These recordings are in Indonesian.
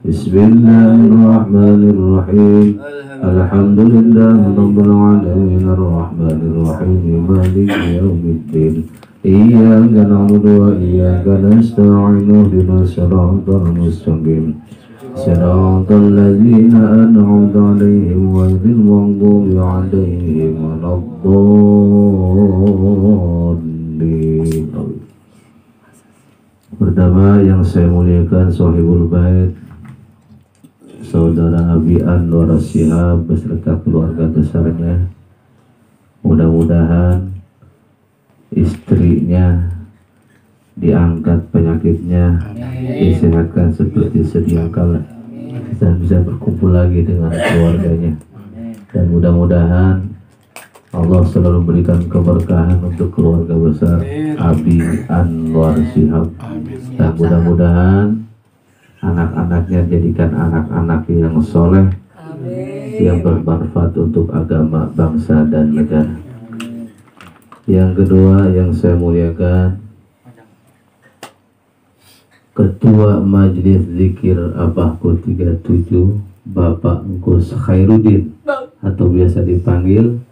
Bismillahirrahmanirrahim. Alhamdulillahirabbil alamin arrahmanirrahim maliki yaumiddin. Iyyaka na'budu wa iyyaka nasta'in ihdinas siratal mustaqim. Siratal ladzina an'amta 'alaihim ghairil maghdubi 'alaihim waladdallin. Pertama yang saya muliakan Shahibul Bait, Saudara Abi Anwar Shihab beserta keluarga besarnya. Mudah-mudahan istrinya diangkat penyakitnya, disehatkan seperti sedia kala, dan bisa berkumpul lagi dengan keluarganya. Dan mudah-mudahan Allah selalu memberikan keberkahan untuk keluarga besar Abi Anwar Shihab. Dan mudah-mudahan anak-anaknya jadikan anak-anak yang soleh, yang bermanfaat untuk agama, bangsa, dan negara. Yang kedua yang saya muliakan, Ketua Majelis Zikir Abahku 37, Bapak Gus Khairuddin, atau biasa dipanggil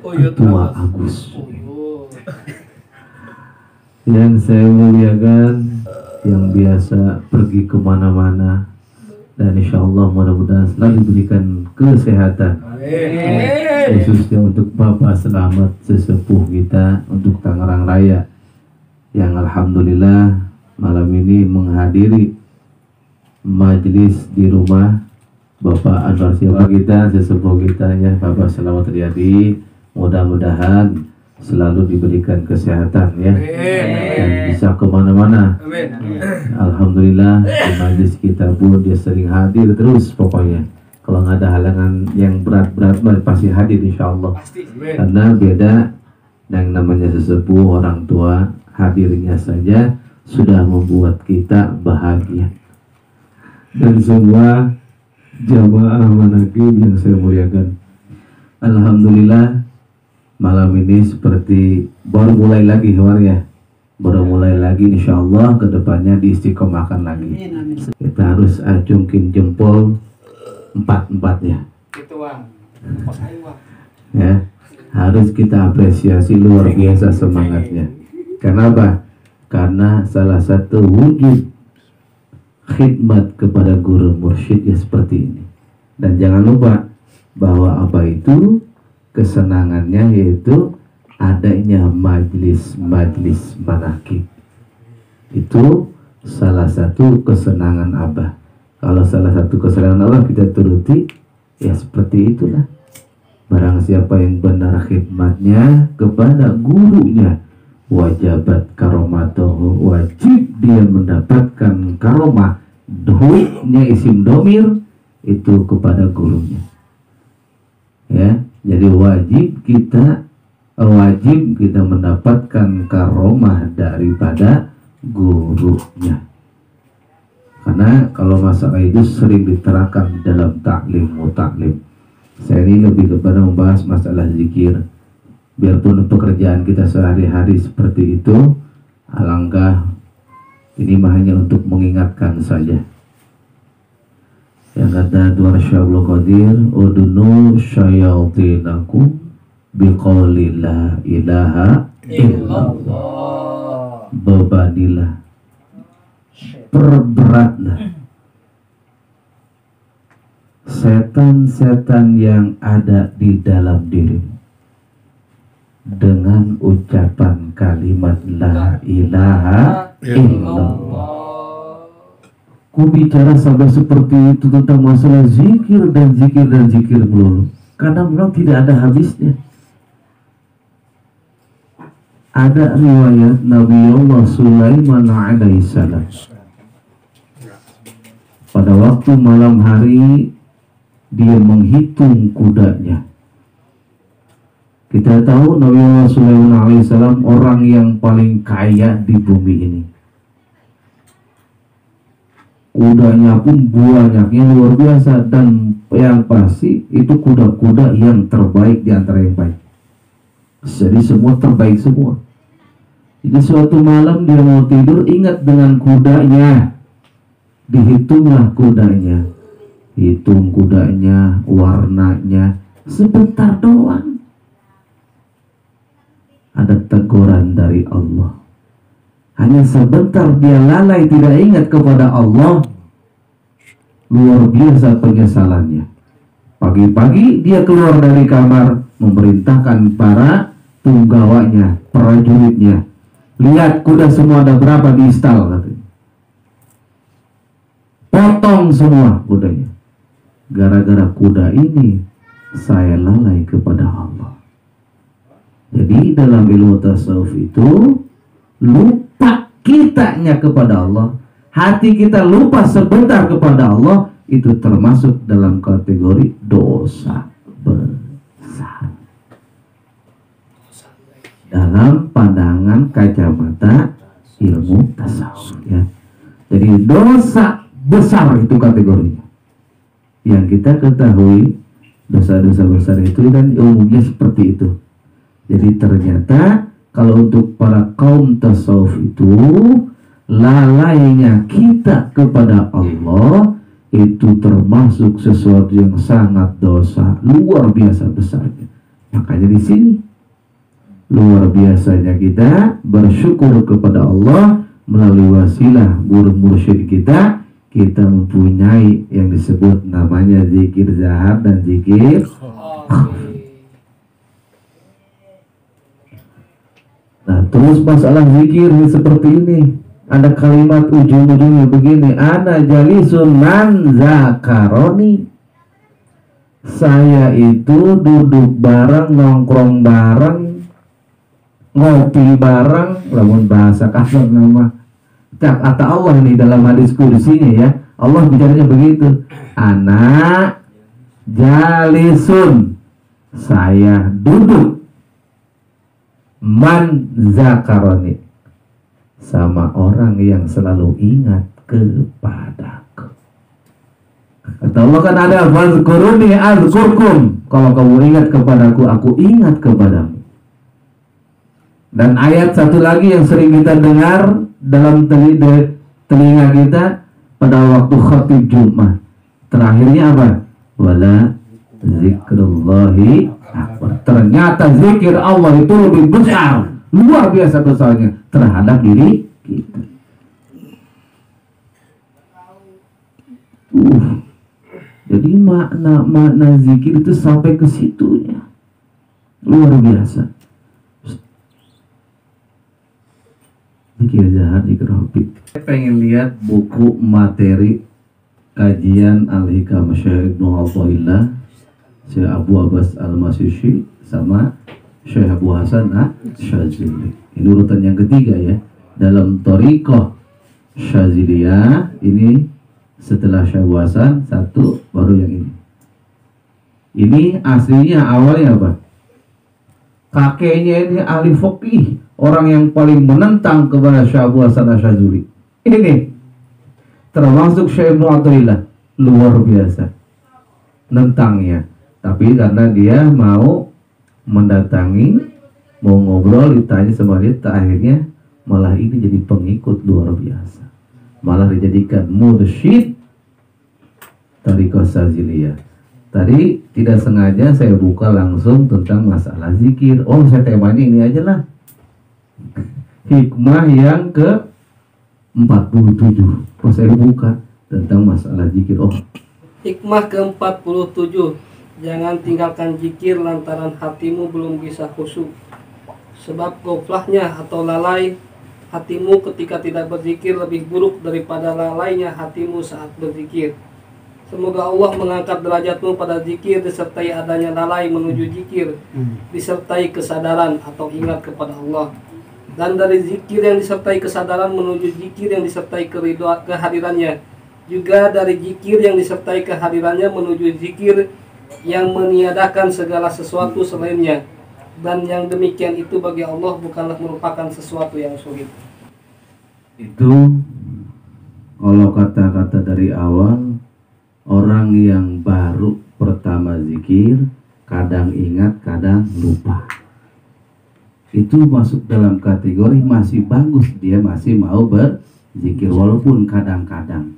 Ketua Agus. Yang saya muliakan, yang biasa pergi kemana-mana, dan insya Allah mudah-mudahan selalu diberikan kesehatan, khususnya untuk Bapak Selamat sesepuh kita untuk Tangerang Raya, yang alhamdulillah malam ini menghadiri majelis di rumah Bapak Anwar Shihab kita, sesepuh kita ya, Bapak Selamat Riyadi. Mudah-mudahan selalu diberikan kesehatan ya, dan bisa kemana-mana. Alhamdulillah di majlis kita pun dia sering hadir terus pokoknya. Kalau nggak ada halangan yang berat-berat pasti hadir insya Allah. Karena beda yang namanya sesepuh, orang tua, hadirnya saja sudah membuat kita bahagia. Dan semua jamaah manaqib yang saya muliakan, alhamdulillah malam ini seperti baru mulai lagi ya, baru mulai lagi, insya Allah kedepannya diistiqomahkan lagi. Kita harus acungkin jempol 4-4 ya. Ya, harus kita apresiasi luar biasa semangatnya. Kenapa? Karena salah satu wujud khidmat kepada guru mursyid ya seperti ini. Dan jangan lupa bahwa apa itu kesenangannya, yaitu adanya majlis-majlis manaqib. Itu salah satu kesenangan Abah. Kalau salah satu kesenangan Allah kita turuti, ya seperti itulah. Barang siapa yang benar khidmatnya kepada gurunya, wajabat karomatohu, wajib dia mendapatkan karomah. Duitnya isim domir itu kepada gurunya. Ya, jadi wajib kita mendapatkan karomah daripada gurunya. Karena kalau masalah itu sering diterangkan dalam taklim. Saya ini lebih kepada membahas masalah zikir. Biarpun pekerjaan kita sehari-hari seperti itu, alangkah ini mah hanya untuk mengingatkan saja. Yang kata Dua Syabul Qadir, udunu syayatinakum biqauli la ilaha illallah. Bebanilah, perberatlah setan-setan yang ada di dalam diri dengan ucapan kalimat la ilaha illallah. Ku bicara sampai seperti itu tentang masalah zikir dan zikir melulu, karena memang tidak ada habisnya. Ada riwayat Nabi Allah Sulaiman alaihissalam pada waktu malam hari dia menghitung kudanya. Kita tahu Nabi Allah Sulaiman alaihissalam orang yang paling kaya di bumi ini. Kudanya pun banyaknya luar biasa, dan yang pasti itu kuda-kuda yang terbaik di antara yang baik. Jadi semua terbaik semua. Jadi suatu malam dia mau tidur, ingat dengan kudanya. dihitunglah kudanya, hitung kudanya, warnanya, sebentar doang. Ada teguran dari Allah. Hanya sebentar dia lalai tidak ingat kepada Allah, luar biasa penyesalannya. Pagi-pagi dia keluar dari kamar, memerintahkan para punggawanya, prajuritnya, lihat kuda semua ada berapa di istal, katanya. Potong semua kudanya. Gara-gara kuda ini saya lalai kepada Allah. Jadi dalam ilmu tasawuf itu lupa kitanya kepada Allah, hati kita lupa sebentar kepada Allah, itu termasuk dalam kategori dosa besar dalam pandangan kacamata ilmu tasawuf ya. Jadi dosa besar itu kategorinya. Yang kita ketahui dosa-dosa besar itu kan umumnya seperti itu. Jadi ternyata kalau untuk para kaum tasawuf itu lalainya kita kepada Allah itu termasuk sesuatu yang sangat dosa luar biasa besarnya. Makanya di sini luar biasanya kita bersyukur kepada Allah melalui wasilah guru mursyid kita mempunyai yang disebut namanya zikir zahab dan zikir khafi. Nah, terus masalah zikir seperti ini. Ada kalimat ujung-ujungnya begini, ana jalisun man zakaroni. Saya itu duduk bareng, nongkrong bareng, ngopi bareng, lamun bahasa kasar nama. Kata Allah ini dalam hadis kursinya ya. Allah bicaranya begitu. Ana jalisun. Saya duduk man zakaroni, sama orang yang selalu ingat kepadaku. Kata Allah kan ada fazkuruni azkurkum. Kalau kamu ingat kepadaku, aku ingat kepadamu. Dan ayat satu lagi yang sering kita dengar dalam telinga kita pada waktu khatib Jumat, terakhirnya apa? Wala zikrullahi akbar. Ternyata zikir Allah itu lebih besar, luar biasa besarnya terhadap diri kita. Jadi makna zikir itu sampai ke situnya, luar biasa. Zikir zahar, zikir khafi. Saya pengen lihat buku materi kajian Al-Hikam Syekh Ibnu Athaillah, Syekh Abu Abbas Al-Masyishi sama Syekh Abu Hasan Syazili. Ini urutan yang ketiga ya. Dalam Thariqah Syaziliyah ini setelah Syekh Abu Hasan satu, baru yang ini. Ini aslinya awalnya apa? Kakeknya ini ahli fikih, orang yang paling menentang kepada Syekh Abu Hasan Syazili. Ini termasuk Syekh Ibnu Athaillah, luar biasa nentangnya. Tapi karena dia mau mendatangi, mau ngobrol, ditanya sama dia, akhirnya malah ini jadi pengikut luar biasa. Malah dijadikan mursyid Thariqah Syaziliyah. Tadi tidak sengaja saya buka langsung tentang masalah zikir. Oh, saya temanya ini aja lah. Hikmah yang ke 47. Oh, saya buka tentang masalah zikir. Oh, hikmah ke-47. Jangan tinggalkan zikir lantaran hatimu belum bisa khusyuk. Sebab goflahnya atau lalai hatimu ketika tidak berzikir lebih buruk daripada lalainya hatimu saat berzikir. Semoga Allah mengangkat derajatmu pada zikir disertai adanya lalai menuju zikir, disertai kesadaran atau ingat kepada Allah. Dan dari zikir yang disertai kesadaran menuju zikir yang disertai kehadirannya. Juga dari zikir yang disertai kehadirannya menuju zikir yang meniadakan segala sesuatu selainnya. Dan yang demikian itu bagi Allah bukanlah merupakan sesuatu yang sulit. Itu kalau kata-kata dari awal, orang yang baru pertama zikir kadang ingat, kadang lupa. Itu masuk dalam kategori masih bagus, dia masih mau berzikir walaupun kadang-kadang.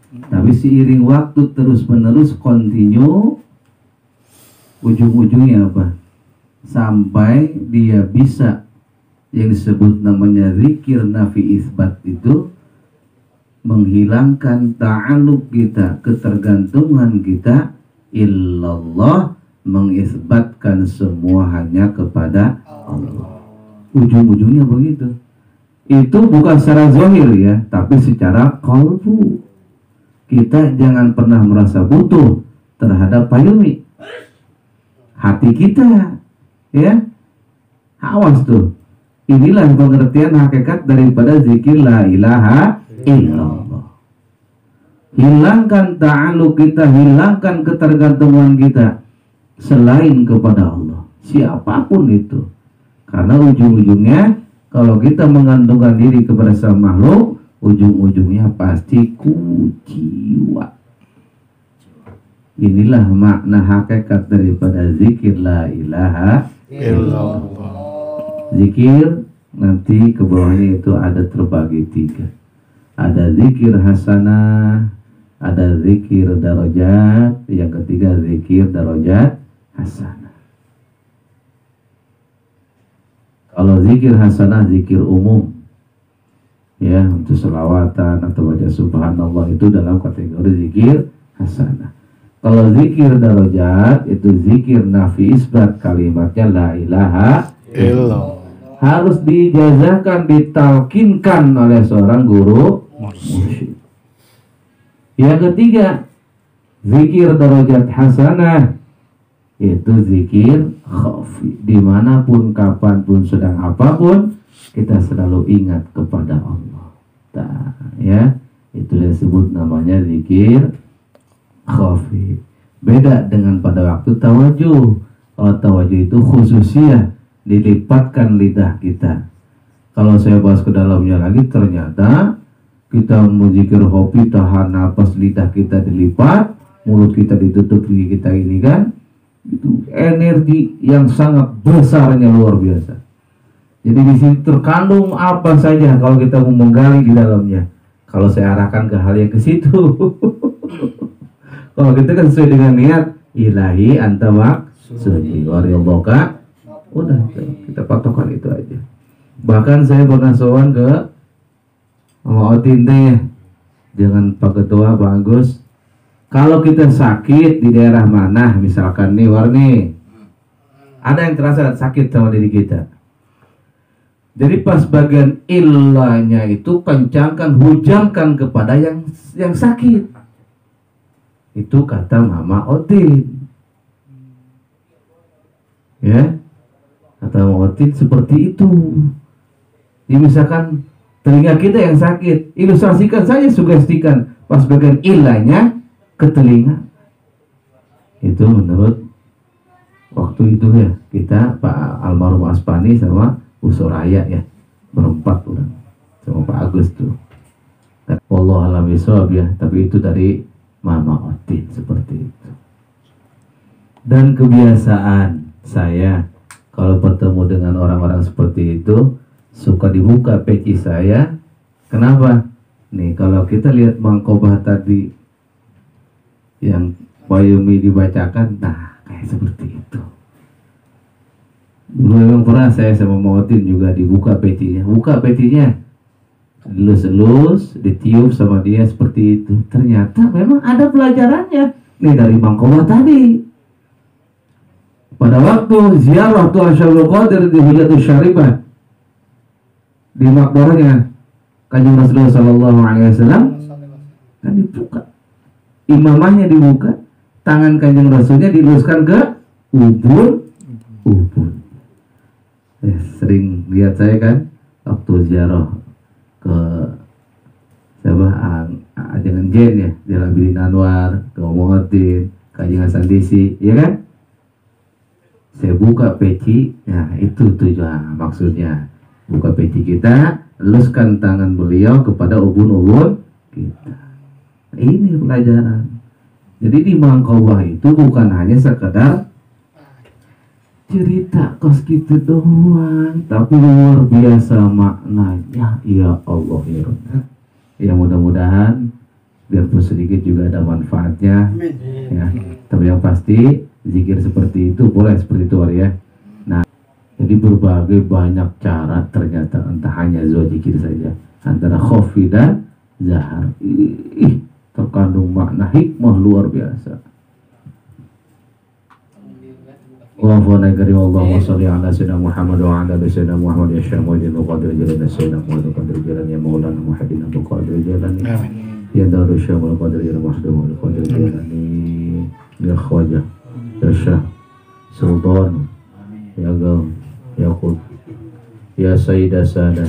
Tapi seiring waktu terus menerus continue, ujung-ujungnya apa? Sampai dia bisa yang disebut namanya zikir nafi isbat, itu menghilangkan ta'aluk kita, ketergantungan kita illallah, mengisbatkan semua hanya kepada Allah. Ujung-ujungnya begitu. Itu bukan secara zahir ya, tapi secara qalbu. Kita jangan pernah merasa butuh terhadap payumi hati kita, ya. Awas tuh. Inilah pengertian hakikat daripada zikir la ilaha illallah. Hilangkan ta'aluk kita, hilangkan ketergantungan kita selain kepada Allah, siapapun itu. Karena ujung-ujungnya kalau kita menggantungkan diri kepada sang makhluk, ujung-ujungnya pasti jiwa. Inilah makna hakikat daripada zikir la ilaha illallah. Zikir nanti ke bawahnya itu ada terbagi 3. Ada zikir hasanah, ada zikir darajat, yang ketiga zikir darajat hasanah. Kalau zikir hasanah, zikir umum, ya, untuk selawatan atau baca subhanallah, itu dalam kategori zikir hasanah. Kalau zikir darajat itu zikir nafi isbat, kalimatnya la ilaha illallah. Harus dijazakan, ditalkinkan oleh seorang guru mursyid. Yang ketiga zikir darajat hasanah, itu zikir khafi. Dimanapun, kapanpun, sedang apapun, kita selalu ingat kepada Allah. Ya, itu yang disebut namanya zikir khafi. Beda dengan pada waktu tawajuh. Kalau tawajuh itu khususnya dilipatkan lidah kita. Kalau saya bahas ke dalamnya lagi, ternyata kita menzikir khafi, tahan napas, lidah kita dilipat, mulut kita ditutup, gigi kita ini kan, itu energi yang sangat besarnya, luar biasa. Jadi di sini terkandung apa saja kalau kita mau menggali di dalamnya. Kalau saya arahkan ke hal yang ke situ. Kalau kita kan sesuai dengan niat ilahi anta maksudi wariyallaka, udah kita patokan itu aja. Bahkan saya pernah sowan ke sama Otin teh, jangan Pak Ketua, Pak Agus, kalau kita sakit di daerah mana, misalkan nih Warni, ada yang terasa sakit sama diri kita. Jadi pas bagian illahnya itu kencangkan, hujamkan kepada yang sakit. Itu kata Mama Otin. Ya, kata Mama Otin seperti itu. Ini misalkan telinga kita yang sakit, ilustrasikan saja, sugestikan pas bagian illahnya ke telinga. Itu menurut waktu itu ya, kita Pak almarhum Aspani sama Bu Soraya ya, berempat orang sama Pak Agus tuh. Wallahu a'lam bishawab ya, tapi itu dari Mama Otin seperti itu. Dan kebiasaan saya kalau bertemu dengan orang-orang seperti itu, suka dibuka peci saya. Kenapa? Nih kalau kita lihat mangkobah tadi yang Bayumi dibacakan, nah kayak seperti itu. Dulu memang pernah saya sama Mautin juga dibuka petinya. Buka petinya, dilus-elus, ditiup sama dia seperti itu. Ternyata memang ada pelajarannya. Nih dari mangkobah tadi. Pada waktu ziarah Tuhan Syaikhul Qadir di Hilatul Syarifah, di makbarahnya Kanjeng Rasulullah Sallallahu Alaihi Wasallam, kan dibuka, imamahnya dibuka, tangan Kanjeng Rasulnya diluruskan ke ubun. Sering lihat saya kan waktu ziarah ke siapa Ajangan Jen ya, Jalan Bilin Anwar, ke Mohotin, Kanjeng Hasan Disi, ya kan? Saya buka peci, nah itu tujuan maksudnya. Buka peci kita, luskan tangan beliau kepada ubun-ubun kita. Ini pelajaran. Jadi di mangkobah itu bukan hanya sekedar cerita kos gitu doang, tapi luar biasa maknanya. Ya Allah ya Rabb. Ya mudah-mudahan biarpun sedikit juga ada manfaatnya ya. Tapi yang pasti zikir seperti itu boleh seperti itu ya. Nah, jadi berbagai banyak cara ternyata, entah hanya zikir saja, antara khofi dan zahar. Terkandung makna hikmah luar biasa. Allahumma sholli ala sayyidina Muhammad wa ala ali sayyidina Muhammad ya syamudin qadir jalan sayyidina Muhammad qadir jalan ya maulana muhaddin abu qadir jalan ya daru syamul qadir jalan mahdu qadir jalan ya khwaja ya syah sultan ya gam ya qut ya sayyidah sadat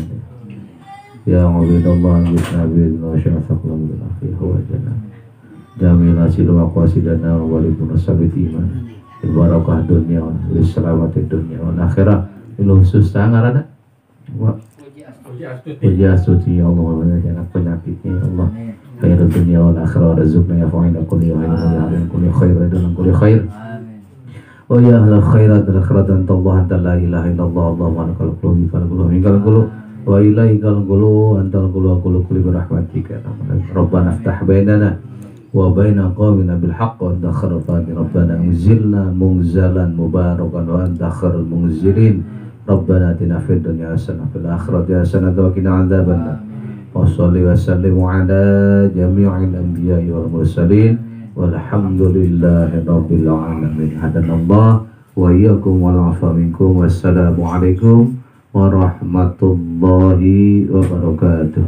ya ubidullah bisnabil wa syafaqul bil akhir wa jannah jamila silwa qasidana wa walibun sabit iman barakah dunia wa selamat dunia wal akhirah. Ilu susah ngarana wa puji astuti ya Allah, jangan penyakitnya ya Allah, khair dunia wal akhirah, rizqna ya fa'ina kulli khairin kulli khair dan kulli khair. Oh ya ahlal khairat wal akhirat anta Allah anta la ilaha illallah Allahumma lakal qulubi kal qulubi kal qulub wa ilaikal qulub antal qulub kulli birahmatika rabbana iftah bainana wa baina qawmina bil haqq wa dakhir fadi rabbana unzilna munzalan mubarakan wa dakhir munzilin rabbana atina fid dunya hasanah fil akhirati hasanah wa qina adzabannar wa shalli wa sallim ala jami'il anbiya'i wal mursalin walhamdulillahi rabbil alamin. Hadanallah wa iyyakum wal afa minkum wassalamu alaikum warahmatullahi wabarakatuh.